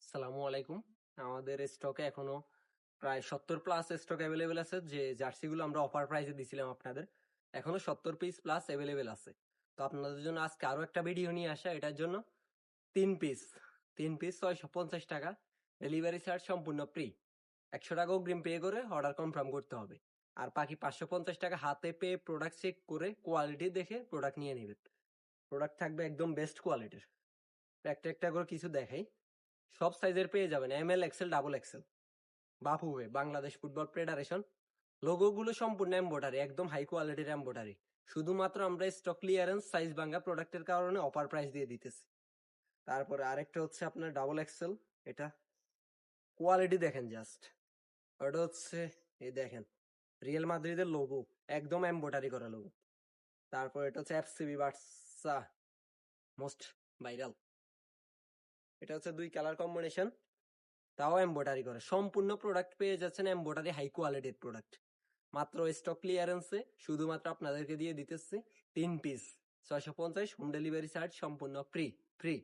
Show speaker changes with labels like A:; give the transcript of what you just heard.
A: আসসালামু আলাইকুম। আমাদের স্টকে এখনো প্রায় 70+ স্টক অ্যাভেলেবেল আছে, যে জার্সিগুলো আমরা অফার প্রাইসে দিছিলাম আপনাদের। এখনো 70 পিস+ অ্যাভেলেবেল আছে। তো আপনাদের জন্য আজকে আরো একটা ভিডিও নিয়ে আসা, এটার জন্য 3 পিস 3 পিস 650 টাকা, ডেলিভারি চার্জ সম্পূর্ণ ফ্রি। 100 টাকা অগ্রিম পে করে অর্ডার কনফার্ম করতে হবে। আর বাকি 550 টাকা হাতে পেয়ে প্রোডাক্ট চেক করে কোয়ালিটি দেখে প্রোডাক্ট নিয়ে নেবেন। প্রোডাক্ট থাকবে একদম বেস্ট কোয়ালিটির। একটা একটা করে কিছু দেখাই। সব সাইজের পেয়ে যাবেন, ML, XL, ডাবল XL। বাফুবে বাংলাদেশ ফুটবল ফেডারেশন। লোগোগুলো সম্পূর্ণ এমব্রয়ডারি, একদম হাই কোয়ালিটির এমব্রয়ডারি। শুধুমাত্র আমরা স্টক ক্লিয়ারেন্স সাইজ ভাঙা প্রোডাক্টের কারণে অফার প্রাইস দিয়ে দিতেছি। তারপরে আরেকটা হচ্ছে আপনার ডাবল XL। এটা কোয়ালিটি দেখেন জাস্ট। ওটা হচ্ছে, এই দেখেন, রিয়েল মাদ্রিদের লোগো, একদম এমব্রয়ডারি করা লোগো। তারপর এটা হচ্ছে FCB বার্সা মোস্ট ভাইরাল। এটা হচ্ছে 2 কালার কম্বিনেশন, তাও এমব্রয়ডারি করে। সম্পূর্ণ প্রোডাক্ট পেয়ে যাচ্ছেন এমব্রয়ডারি হাই কোয়ালিটির প্রোডাক্ট। মাত্র স্টক ক্লিয়ারেন্সে শুধুমাত্র আপনাদেরকে দিয়ে দিতেছি 3 পিস 650, হোম ডেলিভারি চার্জ সম্পূর্ণ ফ্রি ফ্রি।